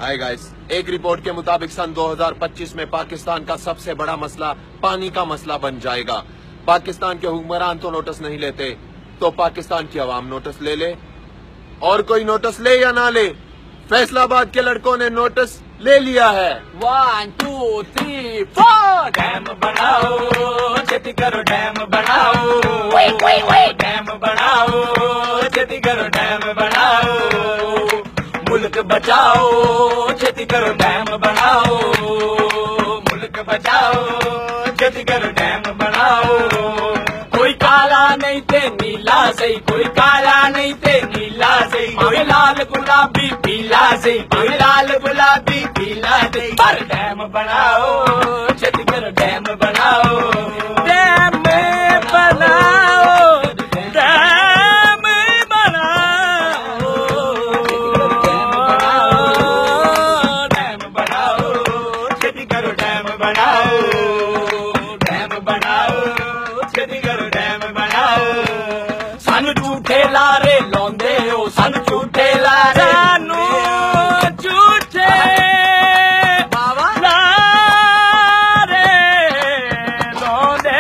Hi guys, एक report के मुताबिक सन 2025 में पाकिस्तान का सबसे बड़ा मसला पानी का मसला बन जाएगा। पाकिस्तान के हुक्मरान तो नोटिस नहीं लेते, तो पाकिस्तान की आवाम नोटिस ले ले। और कोई नोटिस ले या ना ले, फैसलाबाद के लड़कों ने नोटिस ले लिया है। 1 2 3 4 डैम बनाओ, छेती करो डैम बनाओ, डैम बनाओ, छेती करो डैम बनाओ, मुल्क बचाओ, छेती करो डैम बनाओ, मुल्क बचाओ, छेती करो डैम बनाओ। कोई काला नहीं थे नीला सही, कोई काला नहीं थे नीला सही, कोई लाल गुलाबी पीला सही, कोई लाल गुलाबी पीला सही, पर डैम बनाओ, छेती करो डैम बनाओ, डैम बनाओ, डैम बनाओ, डैम बनाओ, छेती करो डैम बनाओ, डैम बनाओ, छेती करो डैम बनाओ। सानू झूठे लारे लाउंदे हो, सानू झूठे लारे, सानू झूठे लारे लाउंदे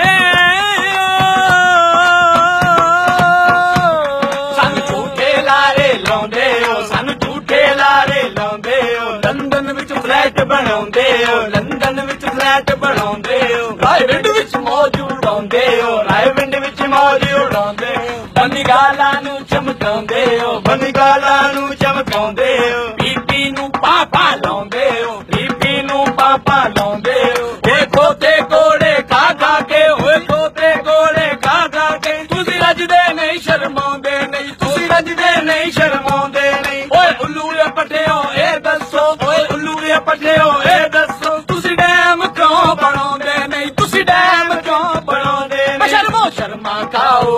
हो, सानू झूठे लारे लाउंदे हो, सानू झूठे लारे लाउंदे हो। लंदन विच फ्लैट बनाउंदे हो, लंदन विच फ्लैट बनाउंदे हो, रायविंड विच मौज उड़ाउंदे हो, रायविंड विच मौज उड़ाउंदे हो। बनिगाला नू चमकाउंदे हो, बनिगाला नू चमकाउंदे हो, बीबी नू पापा लाउंदे हो, बीबी नू पापा लाउंदे हो। ओए खोते कोड़े खा खा के, ओए खोते कोड़े खा खा के, तुसी रजदे नहीं शर्माउंदे नहीं, तुसी रजदे नहीं शर्माउंदे नहीं। ओए उल्लू दे पट्टियो ए दसो, ओए उल्लू दे पट्टियो ए दसो, तुसी डैम क्यों बनाउंदे नहीं, तुसी डैम क्यों बनाउंदे नहीं। शर्मो शर्मा खाओ,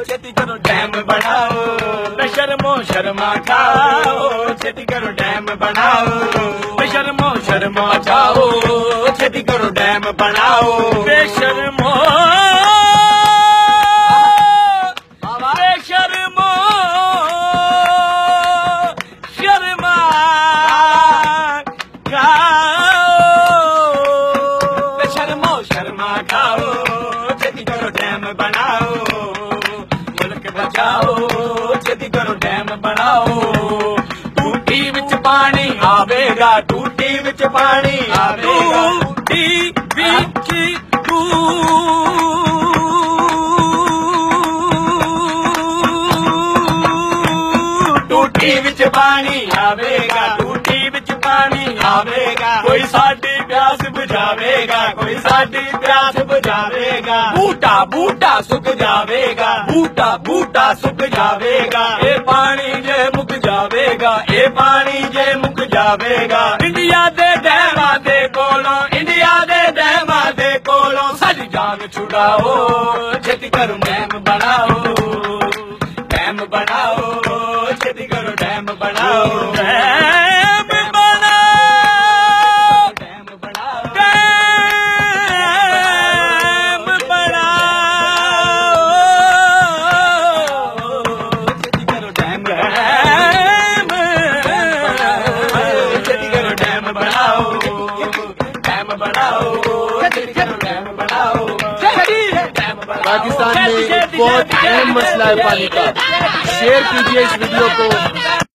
छेती करो डैम बनाओ, शर्मो शर्मा खाओ, छेती करो डैम बनाओ, शर्मो शर्मा खाओ, छेती करो डैम बनाओ, बेशर्मो बेशर्मो शर्मा खाओ, बेशर्मो शर्मा खाओ, छेती करो डैम बनाओ, मुल्क बचाओ, छेती करो डैम बनाओ। टूटी विच पानी आवेगा, टूटी विच पानी आवेगा, टूटी विच टूटी विच पानी आवेगा, टूटी विच पानी आवेगा। कोई साडी प्यास बुझावेगा, कोई साडी प्यास बुझावेगा। बूटा बूटा सुख जावेगा, बूटा बूटा सुख जावेगा। ए पानी जे मुक जावेगा, ए पानी जे मुक जावेगा। इंडिया दे डैमा दे कोलों, इंडिया दे डैमा दे कोलों, साडी जान छुड़ाओ, छेती करो डैम बनाओ, डैम बनाओ, छेती करो डैम बनाओ, डैम बनाओ, डैम बनाओ, डैम बनाओ, छेती करो डैम, छेती करो डैम बनाओ, डैम बनाओ, छेती करो डैम बनाओ, पाकिस्तान में बहुत अहम मसला है पानी का। शेयर कीजिए इस वीडियो को।